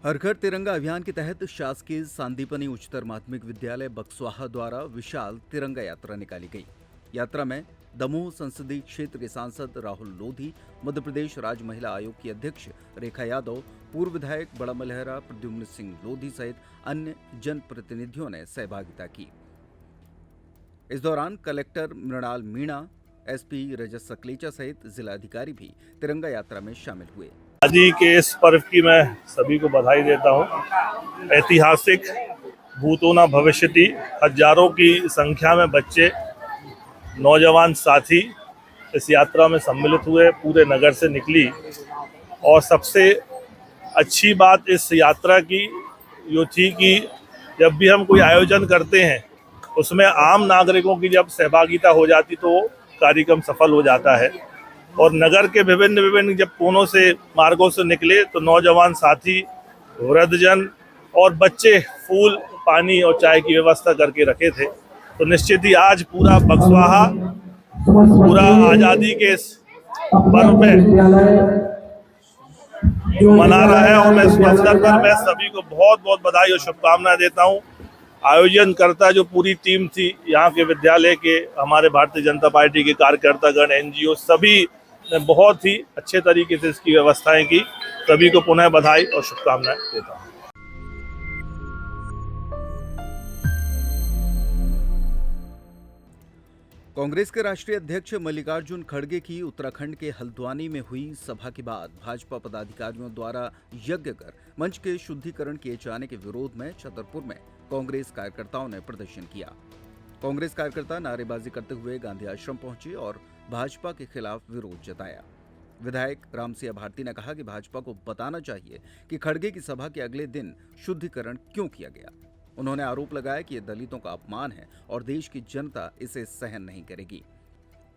हर घर तिरंगा अभियान के तहत शासकीय सांदीपनि उच्चतर माध्यमिक विद्यालय बक्सवाहा द्वारा विशाल तिरंगा यात्रा निकाली गई। यात्रा में दमोह संसदीय क्षेत्र के सांसद राहुल लोधी, मध्य प्रदेश राज्य महिला आयोग की अध्यक्ष रेखा यादव, पूर्व विधायक बड़ा मलहरा प्रद्युम्न सिंह लोधी सहित अन्य जनप्रतिनिधियों ने सहभागिता की। इस दौरान कलेक्टर मृणाल मीणा, एसपी रजत सकलेचा सहित जिला अधिकारी भी तिरंगा यात्रा में शामिल हुए। आजादी के इस पर्व की मैं सभी को बधाई देता हूँ। ऐतिहासिक भूतो न भविष्यति, हजारों की संख्या में बच्चे, नौजवान साथी इस यात्रा में सम्मिलित हुए, पूरे नगर से निकली। और सबसे अच्छी बात इस यात्रा की यो थी कि जब भी हम कोई आयोजन करते हैं उसमें आम नागरिकों की जब सहभागिता हो जाती तो कार्यक्रम सफल हो जाता है। और नगर के विभिन्न जब कोनों से मार्गों से निकले तो नौजवान साथी, वृद्धजन और बच्चे फूल, पानी और चाय की व्यवस्था करके रखे थे। तो निश्चित ही आज पूरा बक्सवाहा पूरा आज़ादी के इस पर्व में मना रहा है। और मैं इस अवसर पर मैं सभी को बहुत बहुत बधाई और शुभकामनाएं देता हूं। आयोजनकर्ता जो पूरी टीम थी यहाँ के विद्यालय के, हमारे भारतीय जनता पार्टी के कार्यकर्तागण, एनजीओ, सभी ने बहुत ही अच्छे तरीके से इसकी व्यवस्थाएं की। सभी को पुनः बधाई और शुभकामनाएं देता हूँ। कांग्रेस के राष्ट्रीय अध्यक्ष मल्लिकार्जुन खड़गे की उत्तराखंड के हल्द्वानी में हुई सभा के बाद भाजपा पदाधिकारियों द्वारा यज्ञ कर मंच के शुद्धिकरण किए जाने के विरोध में छतरपुर में कांग्रेस कार्यकर्ताओं ने प्रदर्शन किया। कांग्रेस कार्यकर्ता नारेबाजी करते हुए गांधी आश्रम पहुंचे और भाजपा के खिलाफ विरोध जताया। विधायक रामसिंह भारती ने कहा कि भाजपा को बताना चाहिए कि खड़गे की सभा के अगले दिन शुद्धिकरण क्यों किया गया। उन्होंने आरोप लगाया कि यह दलितों का अपमान है और देश की जनता इसे सहन नहीं करेगी।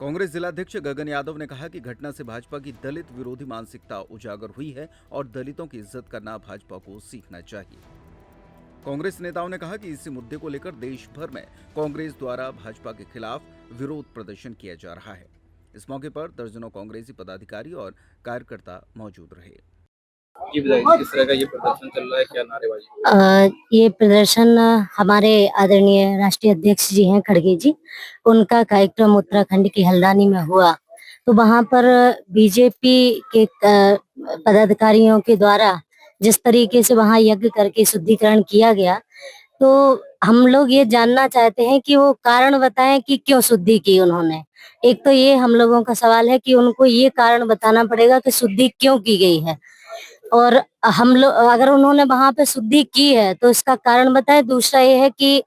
कांग्रेस जिलाध्यक्ष गगन यादव ने कहा कि घटना से भाजपा की दलित विरोधी मानसिकता उजागर हुई है और दलितों की इज्जत करना भाजपा को सीखना चाहिए। कांग्रेस नेताओं ने कहा कि इसी मुद्दे को लेकर देश भर में कांग्रेस द्वारा भाजपा के खिलाफ विरोध प्रदर्शन किया जा रहा है। इस मौके पर दर्जनों कांग्रेसी पदाधिकारी और कार्यकर्ता मौजूद रहे। जी बताइए, किस तरह का ये प्रदर्शन चल रहा है, क्या नारेबाजी? ये प्रदर्शन हमारे आदरणीय राष्ट्रीय अध्यक्ष जी हैं खड़गे जी, उनका कार्यक्रम उत्तराखंड के हल्द्वानी में हुआ। तो वहां पर बीजेपी के पदाधिकारियों के द्वारा जिस तरीके से वहां यज्ञ करके शुद्धिकरण किया गया, तो हम लोग ये जानना चाहते हैं कि वो कारण बताएं कि क्यों शुद्धि की उन्होंने। एक तो ये हम लोगों का सवाल है कि उनको ये कारण बताना पड़ेगा कि शुद्धि क्यों की गई है, और हम लोग अगर उन्होंने वहां पे शुद्धि की है तो इसका कारण बताएं। दूसरा ये है कि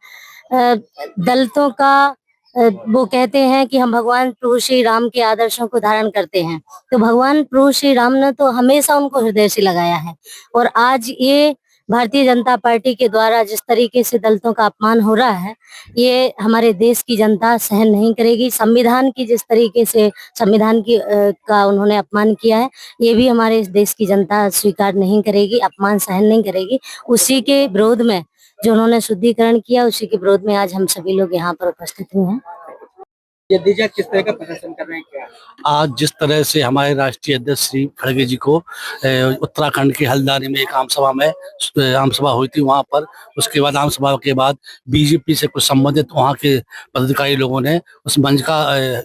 दलितों का वो कहते हैं कि हम भगवान प्रभु श्री राम के आदर्शों को धारण करते हैं, तो भगवान प्रभु श्री राम ने तो हमेशा उनको हृदय से लगाया है। और आज ये भारतीय जनता पार्टी के द्वारा जिस तरीके से दलितों का अपमान हो रहा है, ये हमारे देश की जनता सहन नहीं करेगी। संविधान की जिस तरीके से संविधान की का उन्होंने अपमान किया है, ये भी हमारे इस देश की जनता स्वीकार नहीं करेगी, अपमान सहन नहीं करेगी। उसी के विरोध में जो उन्होंने शुद्धिकरण किया, उसी के विरोध में आज हम सभी लोग यहाँ पर उपस्थित हुए हैं। ये किस तरह का प्रदर्शन कर रहे हैं, क्या? आज जिस तरह से हमारे राष्ट्रीय अध्यक्ष श्री खड़गे जी को उत्तराखंड के हल्द्वानी में एक आम सभा हुई थी, वहां पर उसके बाद आम सभा के बाद बीजेपी से कुछ संबंधित वहां के पदाधिकारी लोगों ने उस मंच का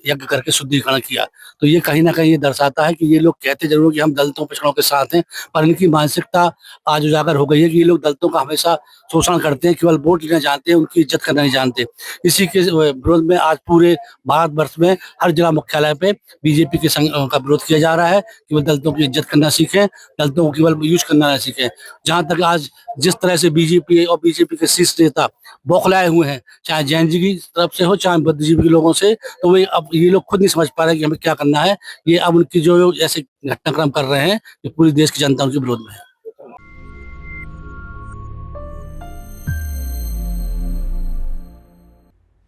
यज्ञ करके शुद्धिकरण किया। तो ये कहीं ना कहीं ये दर्शाता है कि ये लोग कहते जरूर कि हम दलितों पिछड़ों के साथ हैं, पर इनकी मानसिकता आज उजागर हो गई है कि ये लोग दलितों का हमेशा शोषण करते हैं, केवल वोट लेना जानते हैं, उनकी इज्जत करना नहीं जानते। इसी के विरोध में आज पूरे भारतवर्ष में हर जिला मुख्यालय पे बीजेपी के का विरोध किया जा रहा है कि वो दलितों की इज्जत करना सीखें, दलितों को केवल यूज करना ना सीखें। जहां तक आज जिस तरह से बीजेपी और बीजेपी के शीर्ष नेता बौखलाए हुए हैं, चाहे जैन जी की तरफ से हो चाहे बुद्धिजीवी के लोगों से, तो वे अब ये लोग खुद नहीं समझ पा रहे कि हमें क्या करना है। ये अब उनकी जो ऐसे घटनाक्रम कर रहे हैं, ये पूरी देश की जनता उनके विरोध में है।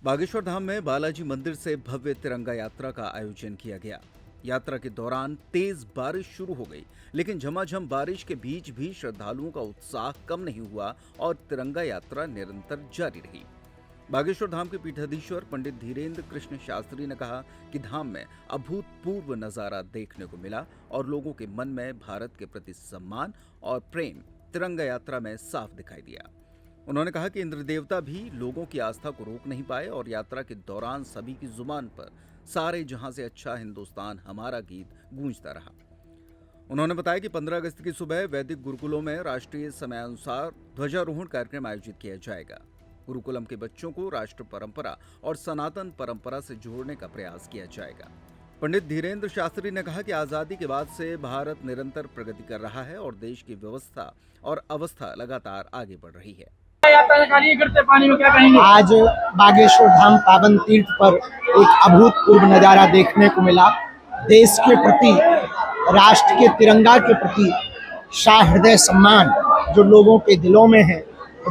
बागेश्वर धाम में बालाजी मंदिर से भव्य तिरंगा यात्रा का आयोजन किया गया। यात्रा के दौरान तेज बारिश शुरू हो गई, लेकिन झमाझम बारिश के बीच भी श्रद्धालुओं का उत्साह कम नहीं हुआ और तिरंगा यात्रा निरंतर जारी रही। बागेश्वर धाम के पीठाधीश्वर पंडित धीरेन्द्र कृष्ण शास्त्री ने कहा कि धाम में अभूतपूर्व नजारा देखने को मिला और लोगों के मन में भारत के प्रति सम्मान और प्रेम तिरंगा यात्रा में साफ दिखाई दिया। उन्होंने कहा कि इंद्र देवता भी लोगों की आस्था को रोक नहीं पाए और यात्रा के दौरान सभी की जुबान पर सारे जहां से अच्छा हिंदुस्तान हमारा गीत गूंजता रहा। उन्होंने बताया कि 15 अगस्त की सुबह वैदिक गुरुकुलों में राष्ट्रीय समयानुसार ध्वजारोहण कार्यक्रम आयोजित किया जाएगा। गुरुकुलम के बच्चों को राष्ट्र परंपरा और सनातन परंपरा से जोड़ने का प्रयास किया जाएगा। पंडित धीरेन्द्र शास्त्री ने कहा कि आजादी के बाद से भारत निरंतर प्रगति कर रहा है और देश की व्यवस्था और अवस्था लगातार आगे बढ़ रही है। आज बागेश्वर धाम पावन तीर्थ पर एक अभूतपूर्व नजारा देखने को मिला। देश के प्रति, राष्ट्र के तिरंगा के प्रति सहृदय सम्मान जो लोगों के दिलों में है,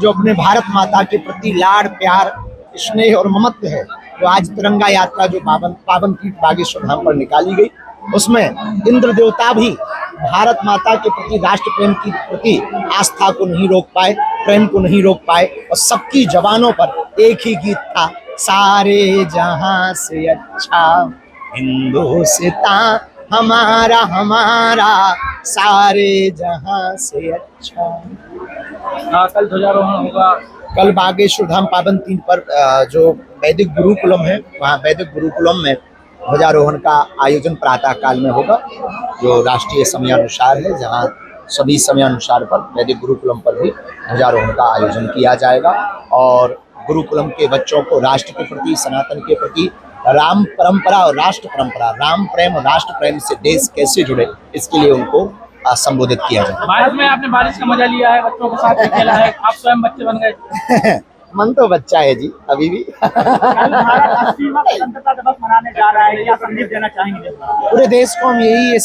जो अपने भारत माता के प्रति लाड़ प्यार स्नेह और ममत्व है, तो आज तिरंगा यात्रा जो पावन तीर्थ बागेश्वर धाम पर निकाली गई, उसमें इंद्र देवता भी भारत माता के प्रति, राष्ट्र प्रेम की प्रति आस्था को नहीं रोक पाए, प्रेम को नहीं रोक पाए और सबकी जवानों पर एक ही गीत था, सारे जहां से अच्छा हिंदुस्तान हमारा हमारा, सारे जहां से अच्छा। कल ध्वजारोहण होगा। कल बागेश्वर धाम पावन तीर्थ पर जो वैदिक गुरुकुलम है, वहाँ वैदिक गुरुकुलम में ध्वजारोहण का आयोजन प्रातः काल में होगा, जो राष्ट्रीय समयानुसार है, जहाँ सभी समयानुसार पर वैदिक गुरुकुलम पर भी ध्वजारोहण का आयोजन किया जाएगा और गुरुकुलम के बच्चों को राष्ट्र के प्रति, सनातन के प्रति, राम परंपरा और राष्ट्र परंपरा, राम प्रेम और राष्ट्र प्रेम से देश कैसे जुड़े, इसके लिए उनको संबोधित किया जाएगा। बारिश में आपने बारिश का मजा लिया है, बच्चों के साथ खेला है, आप स्वयं बच्चे बन गए। मन तो बच्चा है जी अभी भी। भारत स्वतंत्रता दिवस मनाने जा रहा है, क्या संदेश देना चाहेंगे? पूरे देश को हम यही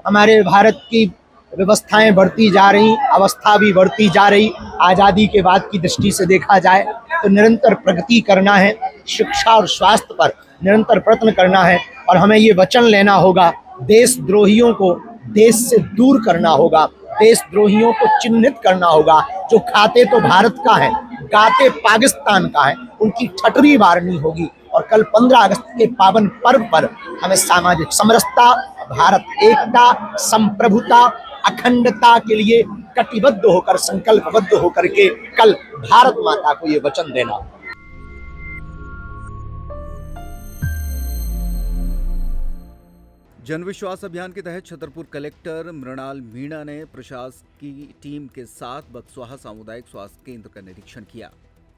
हमारे भारत की व्यवस्थाएं बढ़ती जा रही, अवस्था भी बढ़ती जा रही। आज़ादी के बाद की दृष्टि से देखा जाए तो निरंतर प्रगति करना है, शिक्षा और स्वास्थ्य पर निरंतर प्रयत्न करना है और हमें ये वचन लेना होगा, देशद्रोहियों को देश से दूर करना होगा, देशद्रोहियों को चिन्हित करना होगा। जो खाते तो भारत का है, गाते पाकिस्तान का है, उनकी ठटरी मारनी होगी। और कल 15 अगस्त के पावन पर्व पर हमें सामाजिक समरसता, भारत एकता, संप्रभुता, अखंडता के लिए कटिबद्ध होकर, संकल्पबद्ध होकर के कल भारत माता को ये वचन देना। जन विश्वास अभियान के तहत छतरपुर कलेक्टर मृणाल मीणा ने प्रशासन की टीम के साथ बक्सवाहा सामुदायिक स्वास्थ्य केंद्र का निरीक्षण किया।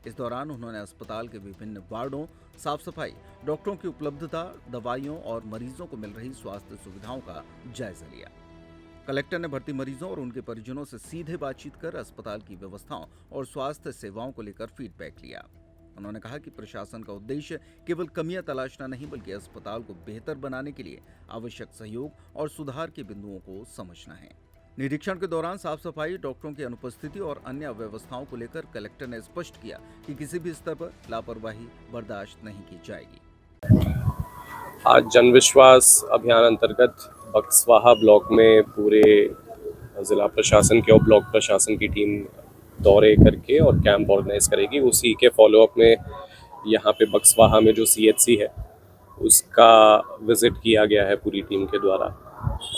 इस दौरान उन्होंने अस्पताल के विभिन्न वार्डों, साफ सफाई, डॉक्टरों की उपलब्धता, दवाइयों और मरीजों को मिल रही स्वास्थ्य सुविधाओं का जायजा लिया। कलेक्टर ने भर्ती मरीजों और उनके परिजनों से सीधे बातचीत कर अस्पताल की व्यवस्थाओं और स्वास्थ्य सेवाओं को लेकर फीडबैक लिया। उन्होंने कहा कि प्रशासन का उद्देश्य केवल कमियां तलाशना नहीं, बल्कि अस्पताल को बेहतर बनाने के लिए आवश्यक सहयोग और सुधार के बिंदुओं को समझना है। निरीक्षण के दौरान साफ सफाई, डॉक्टरों की अनुपस्थिति और अन्य व्यवस्थाओं को लेकर कलेक्टर ने स्पष्ट किया कि किसी भी स्तर पर लापरवाही बर्दाश्त नहीं की जाएगी। आज जन विश्वास अभियान अंतर्गत बक्सवाहा ब्लॉक में पूरे जिला प्रशासन की और ब्लॉक प्रशासन की टीम दौरे करके और कैंप ऑर्गेनाइज करेगी। उसी के फॉलोअप में यहाँ पे बक्सवाहा में जो CHC है उसका विजिट किया गया है पूरी टीम के द्वारा।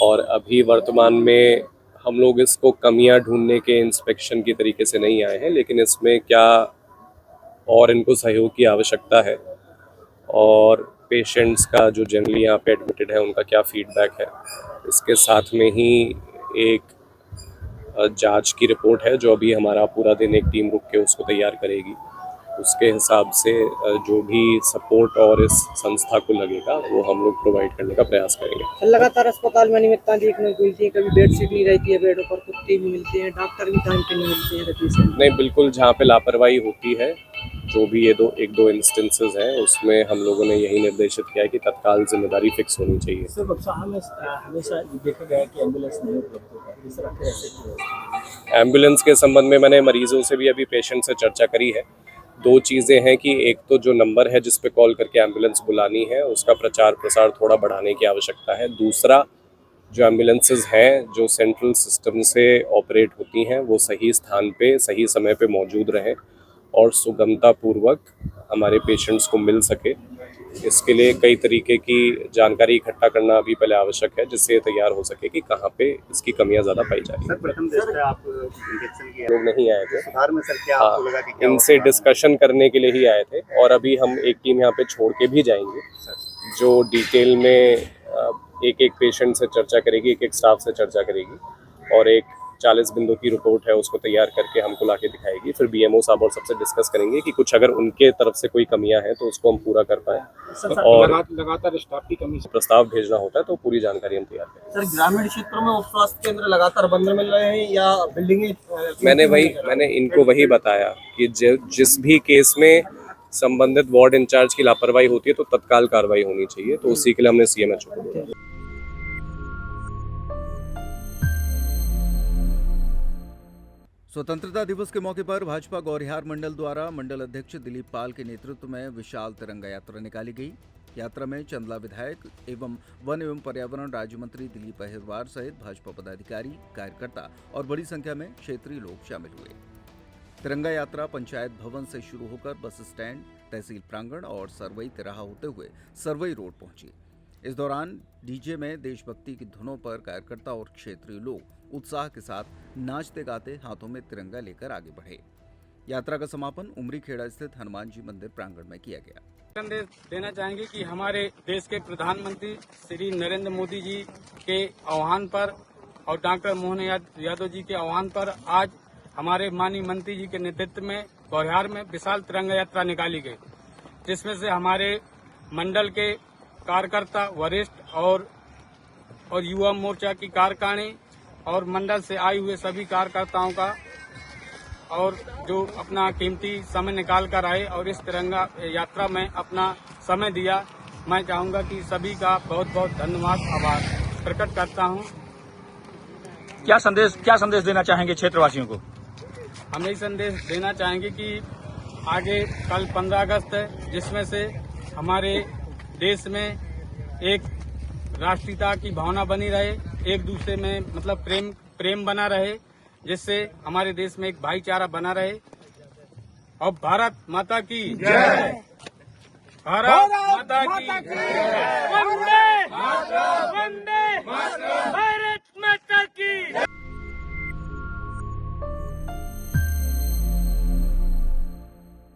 और अभी वर्तमान में हम लोग इसको कमियां ढूंढने के इंस्पेक्शन की तरीके से नहीं आए हैं, लेकिन इसमें क्या और इनको सहयोग की आवश्यकता है और पेशेंट्स का जो जनरली यहाँ पे एडमिटेड है उनका क्या फीडबैक है, इसके साथ में ही एक जांच की रिपोर्ट है जो अभी हमारा पूरा दिन एक टीम रुक के उसको तैयार करेगी। उसके हिसाब से जो भी सपोर्ट और इस संस्था को लगेगा वो हम लोग प्रोवाइड करने का प्रयास करेंगे। लगातार अस्पताल में अनियमितता देखने को मिलती है, कभी बेडशीट नहीं रहती है, बेडों पर कुत्ते भी मिलते हैं, डॉक्टर भी टाइम पे नहीं मिलते हैं। नहीं, बिल्कुल जहाँ पे लापरवाही होती है, जो भी ये एक दो इंस्टेंसेस हैं उसमें हम लोगों ने यही निर्देशित किया है कि तत्काल जिम्मेदारी फिक्स होनी चाहिए। सर, बक्सवाहा में हमेशा देखा गया है कि एम्बुलेंस नहीं उपलब्ध होता है, इस तरह के ऐसे एम्बुलेंस के संबंध में मैंने मरीजों से भी अभी पेशेंट से चर्चा करी है। दो चीज़ें हैं कि एक तो जो नंबर है जिस पे कॉल करके एम्बुलेंस बुलानी है उसका प्रचार प्रसार थोड़ा बढ़ाने की आवश्यकता है। दूसरा, जो एम्बुलेंसेज हैं जो सेंट्रल सिस्टम से ऑपरेट होती हैं वो सही स्थान पे सही समय पे मौजूद रहें और सुगमता पूर्वक हमारे पेशेंट्स को मिल सके, इसके लिए कई तरीके की जानकारी इकट्ठा करना अभी पहले आवश्यक है, जिससे ये तैयार हो सके कि कहाँ पे इसकी कमियां ज़्यादा पाई जा रही सर प्रथम दृष्टया आप इंजेक्शन की लोग नहीं आए थे। सुधार में सर क्या हाँ, आपको लगा कि क्या इनसे डिस्कशन करने के लिए ही आए थे और अभी हम एक टीम यहाँ पे छोड़ के भी जाएंगे जो डिटेल में एक एक पेशेंट से चर्चा करेगी, एक एक स्टाफ से चर्चा करेगी और एक 40 बिंदु की रिपोर्ट है उसको तैयार करके हमको लाके दिखाएगी। फिर बीएमओ साहब और सबसे डिस्कस करेंगे कि कुछ अगर उनके तरफ से कोई कमियां हैं तो उसको हम पूरा कर पाए और लगातार स्टाफ की कमी से प्रस्ताव भेजना होता है तो पूरी जानकारी हम तैयार करें। सर ग्रामीण क्षेत्रों में उप स्वास्थ्य केंद्र लगातार बंद मिल रहे हैं या बिल्डिंगें मैंने इनको वही बताया कि जिस भी केस में संबंधित वार्ड इंचार्ज की लापरवाही होती है तो तत्काल कार्रवाई होनी चाहिए, तो उसी के लिए हमने सीएमएचओ को बोला। स्वतंत्रता दिवस के मौके पर भाजपा गौरिहार मंडल द्वारा मंडल अध्यक्ष दिलीप पाल के नेतृत्व में विशाल तिरंगा यात्रा निकाली गई। यात्रा में चंदला विधायक एवं वन एवं पर्यावरण राज्य मंत्री दिलीप अहिरवार सहित भाजपा पदाधिकारी, कार्यकर्ता और बड़ी संख्या में क्षेत्रीय लोग शामिल हुए। तिरंगा यात्रा पंचायत भवन से शुरू होकर बस स्टैंड, तहसील प्रांगण और सरवई तिराहा होते हुए सरवई रोड पहुंची। इस दौरान डीजे में देशभक्ति की धुनों पर कार्यकर्ता और क्षेत्रीय लोग उत्साह के साथ नाचते गाते हाथों में तिरंगा लेकर आगे बढ़े। यात्रा का समापन उमरी खेड़ा स्थित हनुमान जी मंदिर प्रांगण में किया गया। संदेश देना चाहेंगे कि हमारे देश के प्रधानमंत्री श्री नरेंद्र मोदी जी के आह्वान पर और डॉक्टर मोहन यादव जी के आह्वान पर आज हमारे माननीय मंत्री जी के नेतृत्व में गौरिहार में विशाल तिरंगा यात्रा निकाली गई, जिसमें से हमारे मंडल के कार्यकर्ता, वरिष्ठ और युवा मोर्चा की कार्यकारिणी और मंडल से आए हुए सभी कार्यकर्ताओं का और जो अपना कीमती समय निकाल कर आए और इस तिरंगा यात्रा में अपना समय दिया, मैं चाहूंगा कि सभी का बहुत बहुत धन्यवाद, आभार प्रकट करता हूं। क्या संदेश देना चाहेंगे क्षेत्रवासियों को? हम यही संदेश देना चाहेंगे कि आगे कल 15 अगस्त है, जिसमें से हमारे देश में एक राष्ट्रीयता की भावना बनी रहे, एक दूसरे में मतलब प्रेम बना रहे, जिससे हमारे देश में एक भाईचारा बना रहे। और भारत माता की जय, भारत माता की जय, वंदे मातरम।